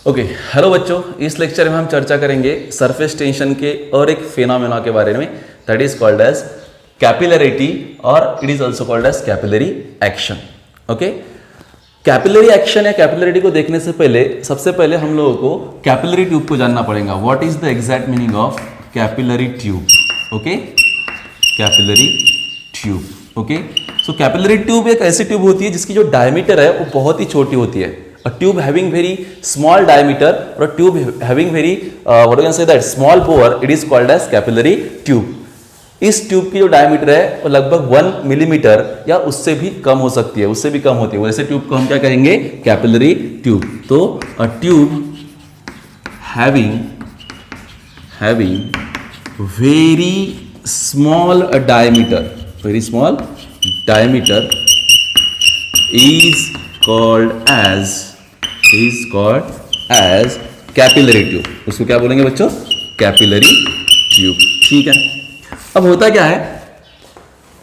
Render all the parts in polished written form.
Okay hello बच्चों, इस lecture में हम चर्चा करेंगे सरफेस टेंशन के और एक फेनोमेना के बारे में, that is called as capillarity और it is also called as capillary action. Okay, capillary action या कैपिलरिटी को देखने से पहले सबसे पहले हम लोगों को कैपिलरी ट्यूब को जानना पड़ेगा। What is the exact meaning of capillary tube? Okay, capillary tube. Okay, so capillary tube एक ऐसी ट्यूब होती है जिसकी जो डायमीटर है वो बहुत ही छोटी होती है। A tube having very small diameter or a tube having very what you can say that small bore, it is called as capillary tube. इस ट्यूब की जो डायमीटर है वो लगभग 1 मिलीमीटर या उससे भी कम हो सकती है, उससे भी कम होती है। वैसे ट्यूब को हम क्या कहेंगे? Capillary tube. तो a tube having very small diameter is called as capillary tube. उसको क्या बोलेंगे बच्चों? Capillary tube. ठीक है, अब होता क्या है,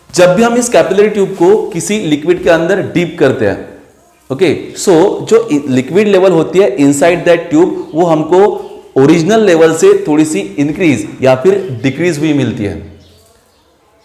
जब भी हम इस कैपिलरी ट्यूब को किसी लिक्विड के अंदर डीप करते हैं, ओके, सो जो लिक्विड लेवल होती है इनसाइड दैट ट्यूब वो हमको ओरिजिनल लेवल से थोड़ी सी इंक्रीज या फिर डिक्रीज हुई मिलती है।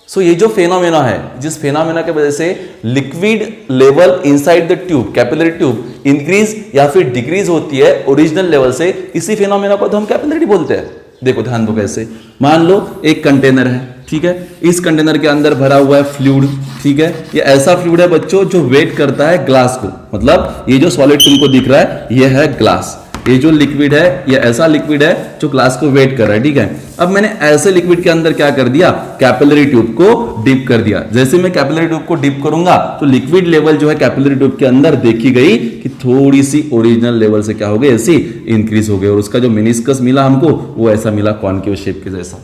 सो ये जो फेनोमेना है, जिस फेनोमेना के वजह से liquid level inside the tube, capillary tube increase या फिर डिक्रीज होती है ओरिजिनल लेवल से, इसी फेनोमेना को तो हम कैपिलरिटी बोलते हैं। देखो ध्यान दो कैसे। मान लो एक कंटेनर है, ठीक है, इस कंटेनर के अंदर भरा हुआ है फ्लूइड, ठीक है, ये ऐसा फ्लूइड है बच्चों जो वेट करता है ग्लास को, मतलब ये जो सॉलिड तुमको दिख रहा है ये है ग्लास, ये जो लिक्विड है ये ऐसा लिक्विड है जो ग्लास को वेट कर रहा है। ठीक है, अब मैंने ऐसे लिक्विड के अंदर क्या कर दिया? कैपिलरी ट्यूब को डिप कर दिया। जैसे मैं कैपिलरी ट्यूब को डिप करूंगा तो लिक्विड लेवल जो है कैपिलरी ट्यूब के अंदर देखी गई कि थोड़ी सी ओरिजिनल लेवल से क्या हो गई, ऐसी इंक्रीज हो गई, और उसका जो मेनिस्कस मिला हमको वो ऐसा मिला कॉनकेव शेप के जैसा।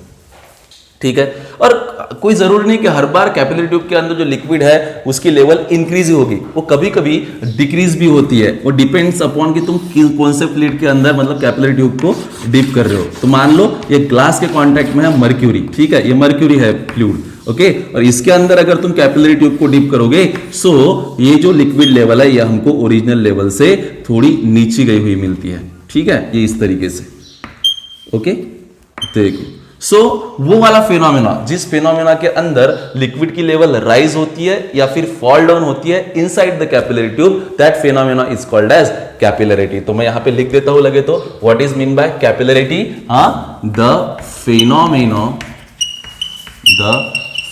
ठीक है, और कोई जरूरी नहीं कि हर बार कैपिलरी ट्यूब के अंदर जो लिक्विड है उसकी लेवल इंक्रीज ही होगी, वो कभी कभी डिक्रीज भी होती है। वो डिपेंड्स अपॉन कि तुम कौन से फ्लूइड के अंदर मतलब कैपिलरी ट्यूब को डिप कर रहे हो। तो मान लो ये ग्लास के कांटेक्ट में है मर्क्यूरी, ठीक है, ये मर्क्यूरी है फ्लूइड, ओके, और इसके अंदर अगर तुम कैपिलरी ट्यूब को डिप करोगे सो ये जो लिक्विड लेवल है ये हमको ओरिजिनल लेवल से थोड़ी नीचे गई हुई मिलती है। ठीक है, ये इस तरीके से। ओके, देखो, सो वो वाला फेनोमेना, जिस फेनोमेना के अंदर लिक्विड की लेवल राइज होती है या फिर फॉल डाउन होती है inside the capillary tube, that phenomena is called as capillarity. तो मैं यहां पे लिख देता हूं, लगे तो, what is mean by capillarity? The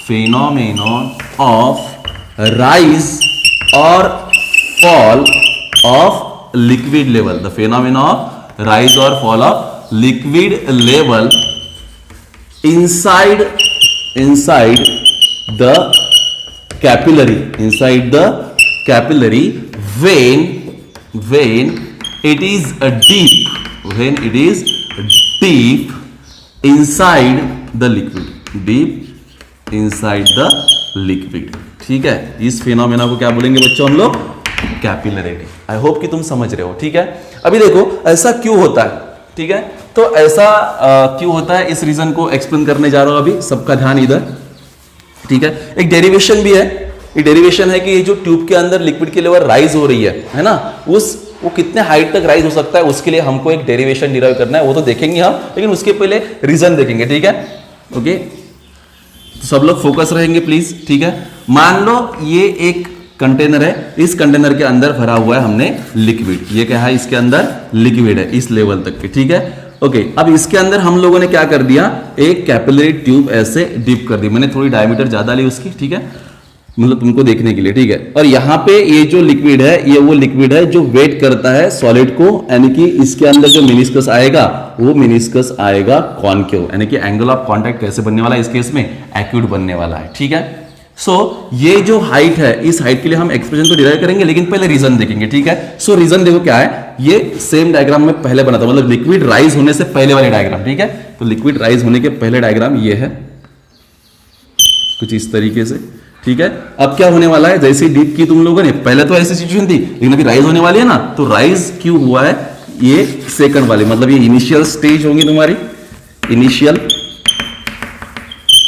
phenomena of rise और fall of liquid level, the phenomena of rise और fall of liquid level inside the capillary when it is deep inside the liquid, ठीक है, इस phenomena को क्या बोलेंगे बच्चों हम लोग? कैपिलरिटी। आई होप कि तुम समझ रहे हो। ठीक है, अभी देखो ऐसा क्यों होता है, ठीक है, तो ऐसा क्यों होता है इस रीजन को एक्सप्लेन करने जा रहा हूं अभी, सबका ध्यान इधर। ठीक है, एक डेरिवेशन भी है, ये डेरिवेशन है कि ये जो ट्यूब के अंदर लिक्विड की लेवल राइज हो रही है ना, वो कितने हाइट तक राइज हो सकता है, उसके लिए हमको एक डेरिवेशन डिराइव करना है, वो तो देखेंगे हम, लेकिन उसके पहले रीजन देखेंगे। ठीक है, ओके, तो सब लोग फोकस रहेंगे प्लीज। ठीक है, मान लो ये एक कंटेनर है, इस कंटेनर के अंदर भरा हुआ है हमने लिक्विड, ये क्या है, इसके अंदर लिक्विड है इस लेवल तक के। ठीक है, ओके, अब इसके अंदर हम लोगों ने क्या कर दिया? एक कैपिलरी ट्यूब ऐसे डिप कर दी, मैंने थोड़ी डायमीटर ज्यादा ली उसकी, ठीक है, मतलब तुमको देखने के लिए। ठीक है, और यहाँ पे ये जो लिक्विड है ये वो लिक्विड है जो वेट करता है सॉलिड को, यानी कि इसके अंदर जो मेनिस्कस आएगा वो मेनिस्कस आएगा कॉनकेव, यानी कि एंगल ऑफ कॉन्टैक्ट कैसे बनने वाला है, इस केस में एक्यूट बनने वाला है। ठीक है, सो ये जो हाइट है, इस हाइट के लिए हम एक्सप्रेशन तो डिराइव करेंगे, लेकिन पहले रीजन देखेंगे। ठीक है, सो रीजन देखो क्या है, ये सेम डायग्राम में पहले बना था, मतलब लिक्विड राइज होने से पहले वाले डायग्राम। ठीक है, तो लिक्विड राइज होने के पहले डायग्राम ये है कुछ इस तरीके से। ठीक है, अब क्या होने वाला है, जैसे डीप की तुम लोगों ने, पहले तो ऐसी सिचुएशन थी, लेकिन अभी राइज होने वाली है ना, तो राइज क्यों हुआ है, ये सेकंड वाली, मतलब ये इनिशियल स्टेज होगी तुम्हारी, इनिशियल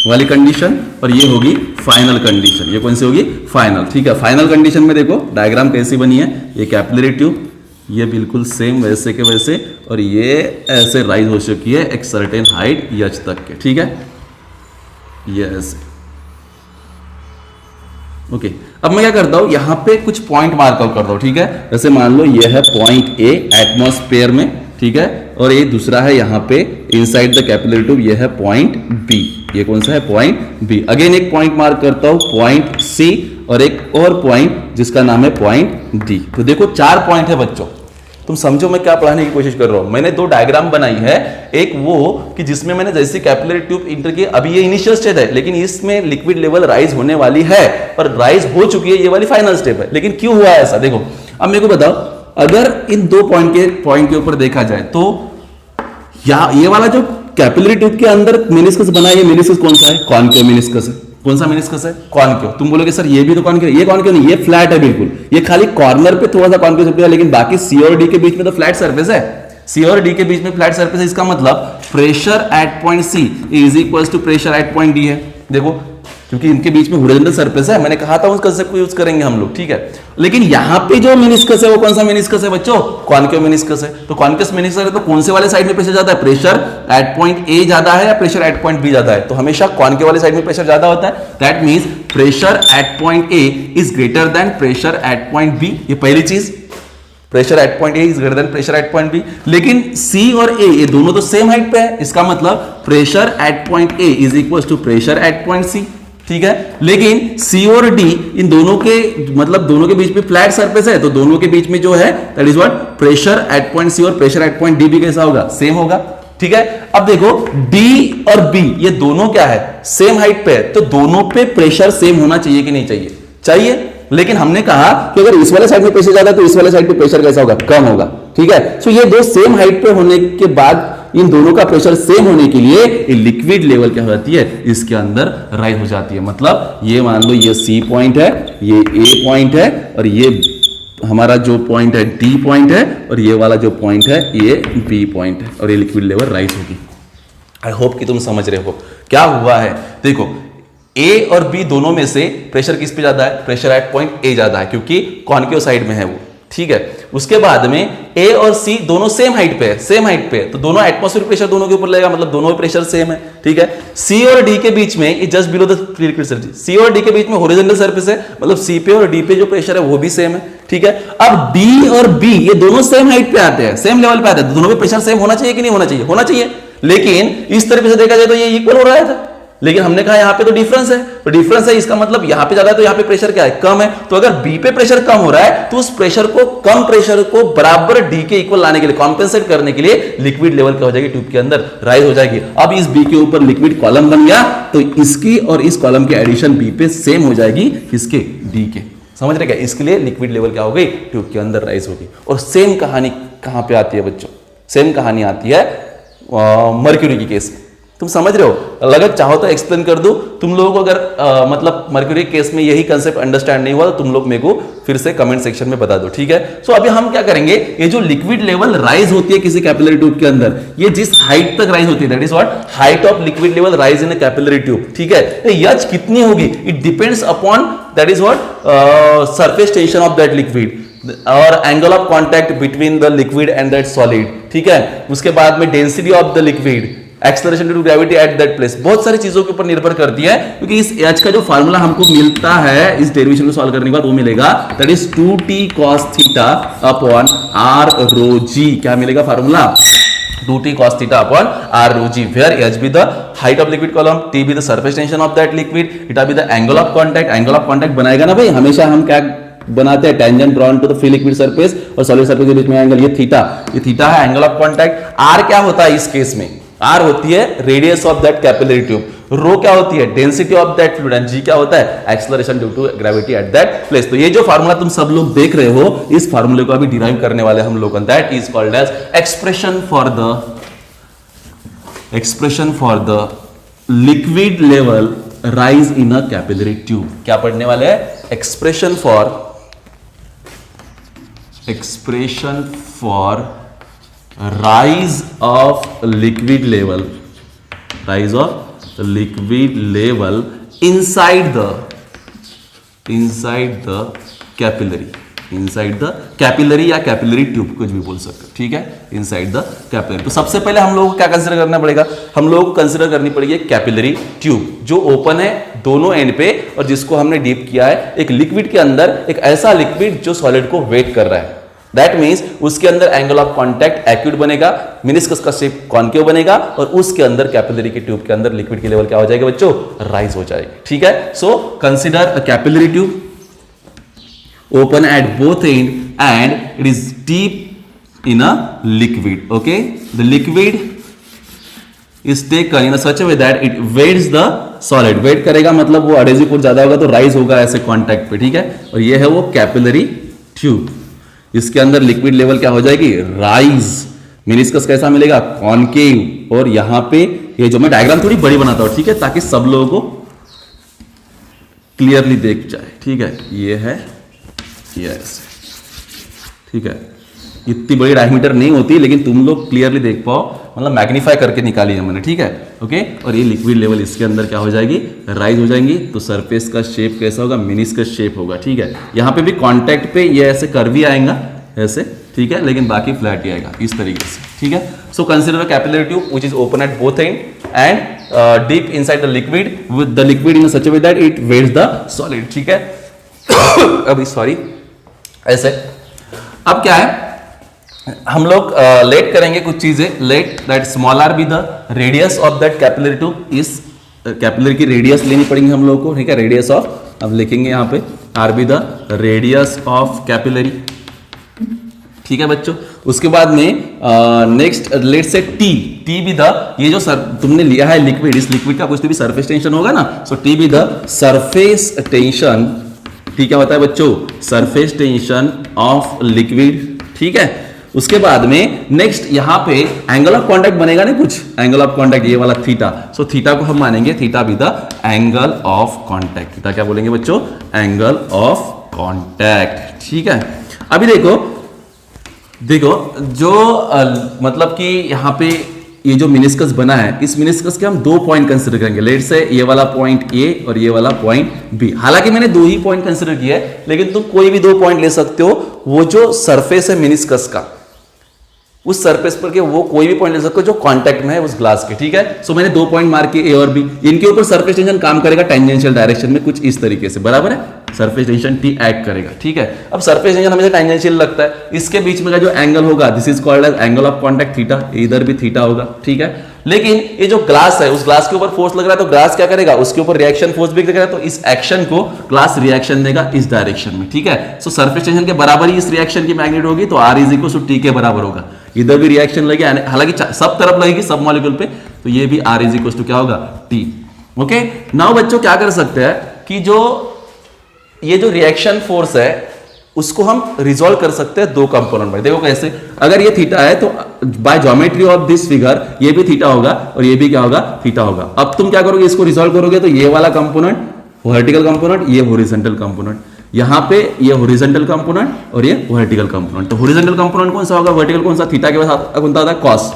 वाली कंडीशन, और ये होगी फाइनल कंडीशन। ये कौन सी होगी? फाइनल। ठीक है, फाइनल कंडीशन में देखो डायग्राम कैसी बनी है, ये कैपिलरी ट्यूब, ये बिल्कुल सेम वैसे के वैसे, और ये ऐसे राइज हो चुकी है एक सर्टेन हाइट एच तक के, ठीक है, ये ऐसे। ओके, अब मैं क्या करता हूं, यहां पे कुछ पॉइंट मार्क आउट करता हूं, ठीक है। जैसे मान लो ये है पॉइंट ए एटमॉस्फेयर में, ठीक है, और ये दूसरा है यहां पे इनसाइड द कैपिलरी ट्यूब, ये है पॉइंट बी। ये कौन सा है, पॉइंट बी। अगेन एक पॉइंट मार्क करता हूं पॉइंट सी, और एक और पॉइंट जिसका नाम है पॉइंट डी। तो देखो 4 पॉइंट है बच्चों, तुम समझो मैं क्या पढ़ाने की कोशिश कर रहा हूं। मैंने 2 डायग्राम बनाई है, एक वो कि जिसमें मैंने जैसे कैपिलरी ट्यूब इंटर की, अभी ये इनिशियल स्टेज है, लेकिन इसमें लिक्विड लेवल राइज होने वाली है, और राइज हो चुकी है, ये वाली फाइनल स्टेप है। लेकिन क्यों हुआ ऐसा, देखो अब मेरे को बताओ, अगर इन 2 पॉइंट के ऊपर देखा जाए तो ये वाला जो कैपिलरी ट्यूब के अंदर मेनिस्कस बना है, ये मेनिस्कस कौन सा है, कॉनकेव मेनिस्कस है। कौन सा मेनिस्कस है, कॉनकेव। तुम बोलोगे सर ये भी तो कॉनकेव, ये कॉनकेव नहीं, ये फ्लैट है बिल्कुल, ये खाली कॉर्नर पे थोड़ा सा कॉनकेव सरफेस है, लेकिन बाकी सी और डी के बीच में तो फ्लैट सरफेस है। सी और डी के बीच में फ्लैट सरफेस है, इसका मतलब pressure at point C is equal to pressure at point D है। देखो, क्योंकि इनके बीच में हॉरिजॉन्टल सरफेस है, मैंने कहा था उस कंसेप्ट को यूज करेंगे हम लोग, ठीक है। लेकिन यहां पे जो मेनिस्कस है वो कौन सा मेनिस्कस है बच्चों, कॉनकेव मेनिस्कस है। तो कॉनकेव मेनिस्कस है तो कौन से वाले साइड में प्रेशर ज्यादा है, प्रेशर एट पॉइंट ए ज्यादा है या प्रेशर एट पॉइंट बी ज्यादा है, तो हमेशा कॉनकेव वाले साइड में प्रेशर ज्यादा होता है। That means pressure at point A is greater than pressure at point B, ये पहली चीज। Pressure at point A is greater than pressure at point B. लेकिन सी और ए ये दोनों तो सेम हाइट पे है, इसका मतलब pressure at point A is equal to pressure at point C, ठीक है। लेकिन C और D इन दोनों के मतलब दोनों के बीच में फ्लैट सरफेस है, तो दोनों के बीच में जो है that is what pressure at point C और प्रेशर एट पॉइंट D भी कैसा होगा, सेम होगा, ठीक है। अब देखो D और B ये दोनों क्या है, सेम हाइट पे है, तो दोनों पे प्रेशर सेम होना चाहिए कि नहीं चाहिए, चाहिए। लेकिन हमने कहा कि अगर इस वाले साइड में प्रेशर ज्यादा है तो इस वाले साइड पे प्रेशर कैसा होगा, कम होगा, ठीक है। सो ये दो सेम हाइट पे होने के बाद इन दोनों का प्रेशर सेम होने के लिए लिक्विड लेवल क्या हो जाती है, इसके अंदर राइज हो जाती है। मतलब ये मान लो ये सी पॉइंट है, ये ए पॉइंट है, और ये हमारा जो पॉइंट है डी पॉइंट है, और ये वाला जो पॉइंट है ये बी पॉइंट है, और ये लिक्विड लेवल राइज होगी। आई होप कि तुम समझ रहे हो क्या हुआ है। देखो ए और बी दोनों में से प्रेशर किस पे ज्यादा है, प्रेशर एट पॉइंट ए ज्यादा है, क्योंकि कॉनकेव साइड में है वो, ठीक है। उसके बाद में ए और सी दोनों सेम हाइट पे है, सेम हाइट पे है, तो दोनों एटमॉस्फेरिक प्रेशर दोनों के ऊपर लगेगा, मतलब दोनों प्रेशर सेम है, ठीक है। सी और डी के बीच में ये just below the liquid surface, C और डी के बीच में हॉरिजॉन्टल सरफेस है, मतलब सी पे और डी पे जो प्रेशर है वो भी सेम है, ठीक है। अब डी और बी ये दोनों सेम हाइट पे आते हैं, सेम लेवल पे आते हैं, तो दोनों पे प्रेशर सेम होना चाहिए कि नहीं होना चाहिए, होना चाहिए। लेकिन इस तरीके से देखा जाए तो ये इक्वल हो रहा था, लेकिन हमने कहा यहां पे तो डिफरेंस है, तो डिफरेंस है, इसका मतलब यहां पे ज्यादा है तो यहां पे प्रेशर क्या है, कम है। तो अगर बी पे प्रेशर कम हो रहा है तो उस प्रेशर को, कम प्रेशर को बराबर डी के इक्वल लाने के लिए, कॉम्पेंसेट करने के लिए लिक्विड लेवल क्या हो जाएगी, ट्यूब के अंदर राइज हो जाएगी। अब इस बी के ऊपर लिक्विड कॉलम बन गया, तो इसकी और इस कॉलम की एडिशन बी पे सेम हो जाएगी, किसके, डी के। समझ रहे क्या, इसके लिए लिक्विड लेवल क्या हो गई, ट्यूब के अंदर राइज होगी। और सेम कहानी कहां पे आती है बच्चों, सेम कहानी आती है मर्क्यूरी की केस में। तुम समझ रहे हो, अगर चाहो तो एक्सप्लेन कर दूं तुम लोगों को, अगर मतलब मर्क्यूरी केस में यही कंसेप्ट अंडरस्टैंड नहीं हुआ तो तुम लोग मेरे को फिर से कमेंट सेक्शन में बता दो, ठीक है। सो अभी हम क्या करेंगे, ये जो लिक्विड लेवल राइज होती है किसी कैपिलरी ट्यूब के अंदर, ये जिस हाइट तक राइज होती है, that is what height of liquid level rise in a capillary tube, ठीक है। एच कितनी होगी, it depends upon that is what surface tension of that liquid और angle of contact between the liquid and that solid, ठीक है। उसके बाद में density of the liquid, acceleration due to gravity at that place, बहुत सारी चीजों के ऊपर निर्भर करती है। क्योंकि इस एच का जो फार्मूला हमको मिलता है इस डेरिवेशन को सॉल्व करने के बाद, वो मिलेगा that is 2t cos theta upon r rho g। क्या मिलेगा formula, 2t cos theta upon r rho g, where h be the height of liquid column, t be the surface tension of that liquid, theta be the angle of contact। Angle of contact बनाएगा ना भाई, हमेशा हम क्या बनाते हैं, tangent drawn to the free liquid surface और solid surface के बीच में एंगल, ये थीटा है एंगल ऑफ कांटेक्ट। r क्या होता है इस केस में, r होती है radius of that capillary tube, rho क्या होती है density of that fluid, and g क्या होता है acceleration due to gravity at that place. तो ये जो फार्मूला तुम सब लोग देख रहे हो, इस फार्मूले को अभी डिराइव करने वाले हम लोग, that is called as expression for the liquid level rise in a capillary tube. क्या पढ़ने वाले हैं, expression for rise of liquid level inside the capillary, inside the capillary या कैपिलरी ट्यूब, कुछ भी बोल सकते हो, ठीक है, इनसाइड द कैपिलरी। तो सबसे पहले हम लोगों को क्या कंसीडर करना पड़ेगा, हम लोगों को कंसीडर करनी पड़ेगी कैपिलरी ट्यूब जो ओपन है दोनों एंड पे और जिसको हमने डीप किया है एक लिक्विड के अंदर, एक ऐसा लिक्विड जो सॉलिड को वेट कर रहा है। दैट मीन्स उसके अंदर एंगल ऑफ कॉन्टैक्ट एक्यूट बनेगा, मेनिस्कस का शेप कॉन्केव बनेगा और उसके अंदर कैपिलरी की ट्यूब के अंदर लिक्विड की लेवल क्या हो जाएगी बच्चों, राइज हो जाएगी, ठीक है। So consider a capillary tube open at both end and it is deep in a liquid. Okay, the liquid is taken in a such a way that it weights the solid. weight करेगा मतलब वो adhesive force ज्यादा होगा तो rise होगा ऐसे contact पे, ठीक है। और ये है वो capillary tube, इसके अंदर liquid level क्या हो जाएगी, rise। मेनिस्कस कैसा मिलेगा, कॉनकेव। और यहाँ पे ये जो मैं डायग्राम थोड़ी बड़ी बनाता हूँ, ठीक है, ताकि सब लोगों को क्लियरली देख जाए, ठीक है। ये है यस, ठीक है, इतनी बड़ी डायमीटर नहीं होती लेकिन तुम लोग क्लियरली देख पाओ, मतलब मैग्नीफाई करके निकाली है मैंने, ठीक है, ओके। और ये लिक्विड लेवल इसके अंदर क्या हो जाएगी, राइज हो जाएंगी। तो सरफेस का शेप कैसा होगा, मेनिस्कस शेप होगा, ठीक है। यहाँ पे भी कांटेक्ट पे ये ऐसे कर्वी आएगा ऐसे, ठीक है, लेकिन बाकी फ्लैट ही आएगा इस तरीके से, ठीक है। So consider capillary tube which is open at both end and deep inside the liquid with the liquid in such a way that it wets the solid, ठीक है। अभी सॉरी ऐसे, अब क्या है, हम लोग लेट करेंगे कुछ चीजें, let that small R be the radius of that capillary tube. इस कैपिलरी की रेडियस लेनी पड़ेगी हम लोग को, ठीक है, रेडियस ऑफ, अब लिखेंगे यहाँ पे R be the radius of capillary, ठीक है बच्चों। उसके बाद में नेक्स्ट लेट से टी बी द, ये जो तुमने लिया है लिक्विड, इस लिक्विड का कुछ तो भी सरफेस टेंशन होगा ना, so T be the surface tension, ठीक है, होता है बच्चों सरफेस टेंशन ऑफ लिक्विड, ठीक है। उसके बाद में नेक्स्ट यहां पे एंगल ऑफ कांटेक्ट बनेगा ना कुछ, एंगल ऑफ कांटेक्ट ये वाला थीटा, सो थीटा को हम मानेंगे theta be the angle of contact. Theta क्या बोलेंगे बच्चों, एंगल ऑफ कांटेक्ट, ठीक है। अभी देखो जो मतलब कि यहां पे ये जो मेनिस्कस बना है, इस मेनिस्कस के हम दो पॉइंट कंसीडर करेंगे, लेट से ये वाला पॉइंट ए और ये वाला पॉइंट बी। हालांकि मैंने दो ही पॉइंट कंसीडर किया है लेकिन तुम कोई भी दो पॉइंट ले सकते हो, वो जो सरफेस है मेनिस्कस का उस सरफेस पर के वो कोई भी पॉइंट ले सकते हो जो कांटेक्ट में है उस ग्लास के, ठीक है। सो मैंने दो पॉइंट मार के ए और बी, इनके ऊपर सरफेस टेंशन काम करेगा टेंजेंशियल डायरेक्शन में कुछ इस तरीके से, बराबर है, सरफेस टेंशन टी एक्ट करेगा, ठीक है। अब सरफेस टेंशन हमेशा टेंजेंशियल लगता है, इसके बीच में का जो एंगल होगा this is called as angle of contact theta, इधर भी थीटा होगा, ठीक है। लेकिन ये जो ग्लास है उस ग्लास के ऊपर फोर्स लग रहा है तो ग्लास क्या करेगा, उसके ऊपर रिएक्शन फोर्स भी करेगा, तो इस एक्शन को ग्लास रिएक्शन देगा इस डायरेक्शन में, ठीक है। सो सरफेस टेंशन के बराबर ही इस रिएक्शन की मैग्नीट्यूड होगी, तो R is equal to T के बराबर होगा। इधर भी रिएक्शन लगे, हालांकि सब तरफ लगेगी सब मॉलिक्यूल पे, तो ये भी आर इज इक्वल टू क्या होगा, टी, ओके। नाउ बच्चों क्या कर सकते हैं कि जो ये जो रिएक्शन फोर्स है उसको हम रिजॉल्व कर सकते हैं दो कंपोनेंट में। देखो कैसे, अगर ये थीटा है तो by geometry of this figure ये भी थीटा होगा और ये भी क्या होगा, थीटा होगा। अब तुम क्या करोगे, इसको रिजॉल्व करोगे तो ये वाला कंपोनेंट वर्टिकल कंपोनेंट, ये हॉरिजॉन्टल कंपोनेंट, यहां पे ये हॉरिजॉन्टल कंपोनेंट और ये वर्टिकल कंपोनेंट। तो हॉरिजॉन्टल कंपोनेंट कौन सा होगा, वर्टिकल कौन सा, थीटा के साथ कौन सा होता है, कॉस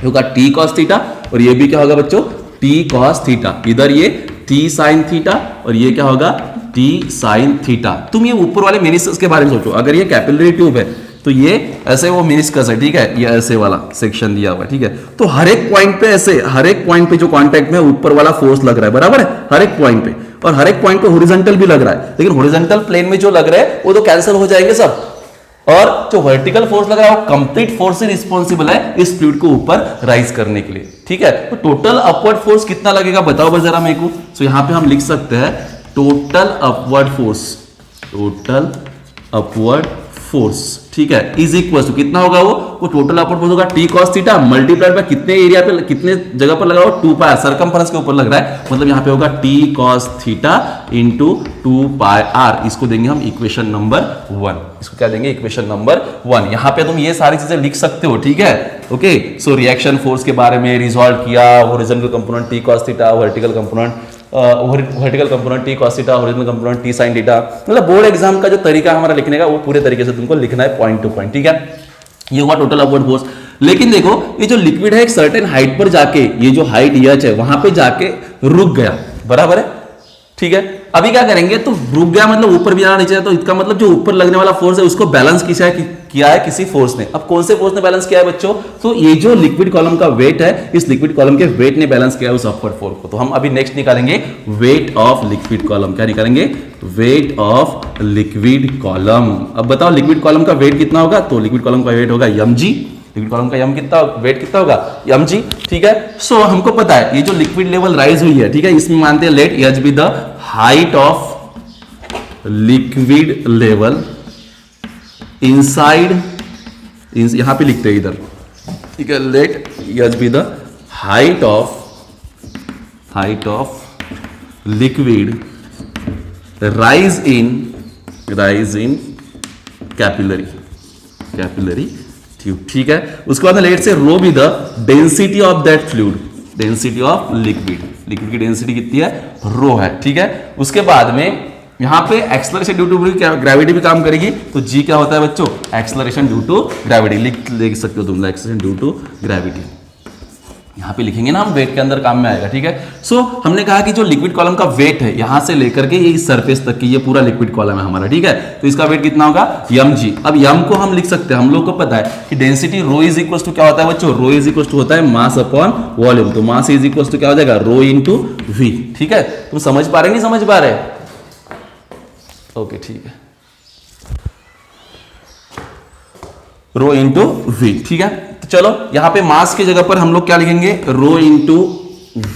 होगा, टी कॉस थीटा, और ये भी क्या होगा बच्चों, टी कॉस थीटा। इधर ये टी साइन थीटा और ये क्या होगा, टी साइन थीटा। तुम ये ऊपर वाले मेनिस्कस के बारे में सोचो, अगर ये कैपिलरी ट्यूब है तो ये ऐसे वो मेनिस्कस है, ठीक है, ये ऐसे वाला सेक्शन दिया हुआ है, ठीक है। तो हर एक पॉइंट पे ऐसे, हर एक पॉइंट पे जो कांटेक्ट में ऊपर वाला फोर्स लग रहा है, बराबर है, हर एक पॉइंट पे, और हर एक पॉइंट पे हॉरिजॉन्टल भी लग रहा है, लेकिन हॉरिजॉन्टल प्लेन में जो लग रहा है वो तो कैंसिल हो जाएंगे सब, और जो वर्टिकल फोर्स लग रहा है वो कंप्लीट फोर्स से रिस्पॉन्सिबल है इस फ्लूइड को ऊपर राइज करने के लिए, ठीक है। तो टोटल अपवर्ड फोर्स कितना लगेगा बताओ बस जरा मेरे को। सो यहां पे हम लिख सकते हैं total upward force, total upward force, ठीक है, इज इक्वल टू कितना होगा, वो टोटल अपवर्ड फोर्स होगा T cos theta multiplied by कितने एरिया पे, कितने जगह पर लगा हुआ, 2 पाई सरकमफेरेंस के ऊपर लग रहा है, मतलब यहां पे होगा T cos theta into 2 pi R. इसको देंगे हम इक्वेशन नंबर 1, इसको क्या देंगे, इक्वेशन नंबर 1। यहां पे तुम ये सारी चीजें लिख सकते हो, ठीक है, ओके। सो रिएक्शन फोर्स के बारे में रिजॉल्व किया, horizontal component T cos theta, vertical component vertical component T cos theta, horizontal component T sine theta, मतलब बोर्ड एग्जाम का जो तरीका हमारा लिखने का वो पूरे तरीके से तुमको लिखना है पॉइंट टू पॉइंट, ठीक है। ये हुआ टोटल अपवर्ड फोर्स। लेकिन देखो ये जो लिक्विड है एक सर्टेन हाइट पर जाके, ये जो हाइट एच है वहां पे जाके रुक गया, बराबर है, ठीक है, अभी क्या करेंगे, तो रुक गया मतलब ऊपर भी जाना नीचे जाए, तो इसका मतलब जो ऊपर लगने वाला फोर्स है उसको बैलेंस किया है किसी फोर्स ने। अब कौन से फोर्स ने बैलेंस किया है बच्चों, तो ये जो लिक्विड कॉलम का वेट है, इस लिक्विड कॉलम के वेट ने बैलेंस किया है उस अपवर्ड फोर्स को। तो हम अभी नेक्स्ट निकालेंगे वेट ऑफ लिक्विड कॉलम। क्या निकालेंगे, वेट ऑफ लिक्विड कॉलम। अब बताओ लिक्विड कॉलम का वेट कितना होगा, तो लिक्विड कॉलम का वेट होगा mg, लिक्विड कॉलम का कितना वेट कितना होगा mg, ठीक है। सो हमको पता है ये जो लिक्विड लेवल राइज हुई है, ठीक है, इसमें मानते हैं let h be the height of liquid level inside, यहां पे लिखते हैं इधर, ठीक है, let h be the height of liquid rise in capillary tube, ठीक है। उसके बाद let say rho be the density of that fluid, density of liquid की डेंसिटी कितनी है, रो है, ठीक है। उसके बाद में यहां पे एक्सेलरेशन ड्यू टू ग्रेविटी भी काम करेगी, तो जी क्या होता है बच्चों, एक्सेलरेशन ड्यू टू ग्रेविटी लिख सकते हो तुम, एक्सेलरेशन ड्यू टू ग्रेविटी यहां पे लिखेंगे ना हम, वेट के अंदर काम में आएगा, ठीक है। सो हमने कहा कि जो लिक्विड कॉलम का वेट है यहां से लेकर के ये इस सरफेस तक की, ये पूरा लिक्विड कॉलम है हमारा, ठीक है। तो इसका वेट कितना होगा mg। अब m को हम लिख सकते हैं, हम लोग को पता है कि density rho is equal to क्या होता है बच्चों, रो इज इक्वल टू होता है मास अपॉन वॉल्यूम, तो मास इज इक्वल टू क्या हो जाएगा, रो इनटू v, ठीक है। तुम समझ पा रहे नहीं समझ पा रहे, ओके ठीक है, रो इंटू वी, ठीक है। तो चलो यहां पे मास की जगह पर हम लोग क्या लिखेंगे, rho into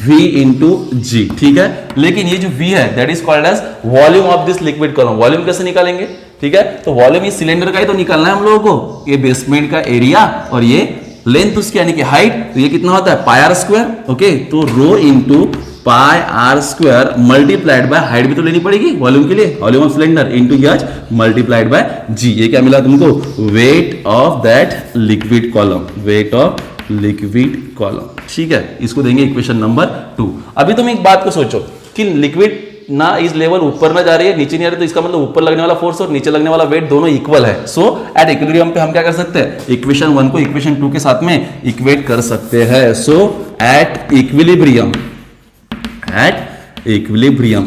V into G, ठीक है। लेकिन ये जो वी है that is called as volume of this liquid column. Volume कैसे निकालेंगे, ठीक है, तो वॉल्यूम इस सिलेंडर का ही तो निकालना है हम लोगों को, ये बेसमेंट का एरिया और ये लेंथ उसकी यानी कि हाइट, तो ये कितना होता है पाई आर स्क्वायर, ओके। तो rho into pi R square multiplied by height भी तो लेनी पड़ेगी वॉल्यूम के लिए, volume of cylinder into H multiplied by G. ये क्या मिला तुमको, weight of that liquid column, weight of liquid column, ठीक है। इसको देंगे इक्वेशन नंबर 2। अभी तुम एक बात को सोचो कि लिक्विड ना इस लेवल ऊपर ना जा रही है नीचे नहीं आ रही, तो इसका मतलब ऊपर लगने वाला फोर्स और नीचे लगने वाला वेट दोनों इक्वल है। सो एट इक्विलिब्रियम पे हम क्या कर सकते हैं, इक्वेशन 1 को इक्वेशन 2 के साथ में इक्वेट कर सकते हैं। सो एट इक्विलिब्रियम,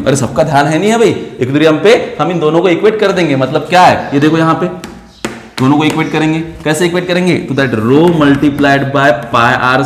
अरे सबका ध्यान है नहीं है भाई, इक्विलिब्रियम पे हम इन दोनों को इक्वेट कर देंगे, मतलब क्या है ये देखो, यहां पे दोनों को इक्वेट करेंगे, कैसे इक्वेट करेंगे, तो that rho multiplied by pi R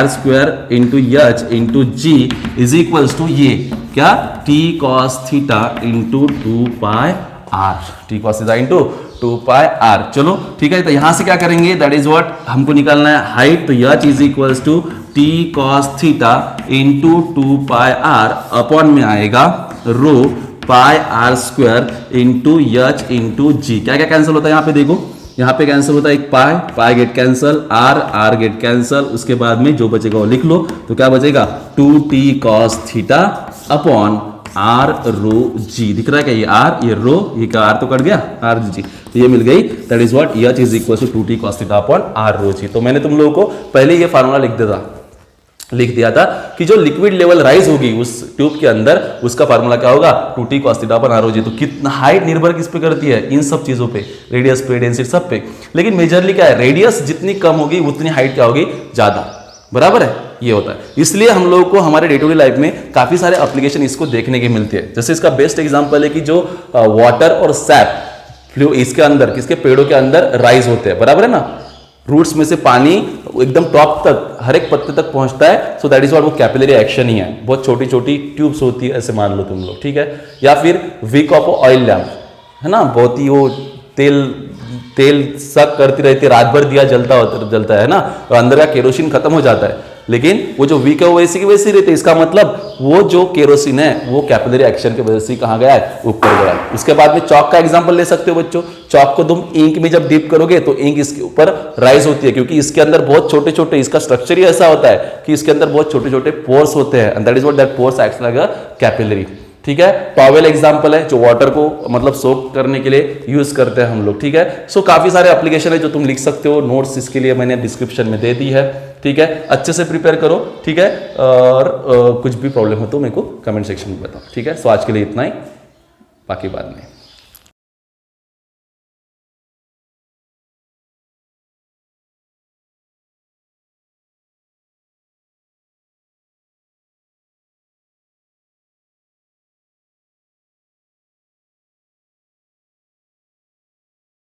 square into H into G is equals to ये क्या, T cos theta into 2 pi R, T cos theta into 2 pi R. चलो ठीक है, तो यहां से क्या करेंगे, दैट इज व्हाट हमको निकालना है हाइट, तो H is equals to T cos theta into 2 pi R upon में आएगा rho pi R square into H into G. क्या क्या कैंसिल होता है यहाँ पे देखो, यहाँ पे कैंसिल होता है एक pi get cancel, R get cancel, उसके बाद में जो बचेगा वो लिख लो, तो क्या बचेगा 2t cos theta upon R rho G. दिख रहा है क्या, ये आर ये रो, ये का आर तो कट गया, आर जी, तो ये मिल गई, that is what H is equal to 2t cos theta upon R rho G. तो मैंने तुम लोगों को पहले ये फार्मूला लिख दिया था कि जो लिक्विड लेवल राइज होगी उस ट्यूब के अंदर, उसका फार्मूला क्या होगा 2t cos theta upon R rho G. तो कितना हाइट निर्भर किस पे करती है, इन सब चीजों पे, रेडियस पे, डेंसिटी सब पे, लेकिन मेजरली क्या है, रेडियस जितनी कम होगी उतनी हाइट क्या होगी ज्यादा, बराबर है, ये होता है। इसलिए हम लोगों को हमारे डे टू डे लाइफ में काफी सारे एप्लीकेशन इसको देखने के मिलते हैं। जैसे इसका बेस्ट एग्जांपल है कि जो वाटर और सैप फ्लो इसके अंदर, किसके पेड़ों के अंदर राइज होते हैं, बराबर है ना, रूट्स में से पानी एकदम टॉप तक हर एक पत्ते तक पहुंचता है। सो दैट इज व्हाट, वो कैपिलरी एक्शन ही है, बहुत छोटी छोटी ट्यूब्स होती है, ऐसे मान लो तुम लोग, ठीक है। या फिर विक ऑफ ऑयल लैम्प है ना, बहुत ही वो तेल सक करती रहती है, रात भर दिया जलता है ना, और अंदर का केरोसिन खत्म हो जाता है, लेकिन वो जो विक है वो वैसी की वैसी रहती है। इसका मतलब वो जो केरोसिन है वो कैपिलरी एक्शन की वजह से कहां गया है, ऊपर गया है। उसके बाद में चौक का एग्जांपल ले सकते हो बच्चों, चौक को तुम इंक में जब डीप करोगे तो इंक इसके ऊपर राइज होती है, क्योंकि इसके अंदर बहुत छोटे छोटे, इसका स्ट्रक्चर ही ऐसा होता है कि इसके अंदर बहुत छोटे छोटे पोर्स होते हैं, and that is what that pores acts like a capillary, ठीक है। टॉवेल एग्जांपल है जो वाटर को मतलब सोक करने के लिए यूज करते हैं हम लोग, ठीक है। सो काफी सारे एप्लीकेशन है जो तुम लिख सकते हो, नोट्स इसके लिए मैंने डिस्क्रिप्शन में दे दी है, ठीक है। अच्छे से प्रिपेयर करो, ठीक है, और कुछ भी प्रॉब्लम हो तो मेरे को कमेंट सेक्शन में बताओ, ठीक है। सो आज के लिए इतना ही, बाकी बाद में।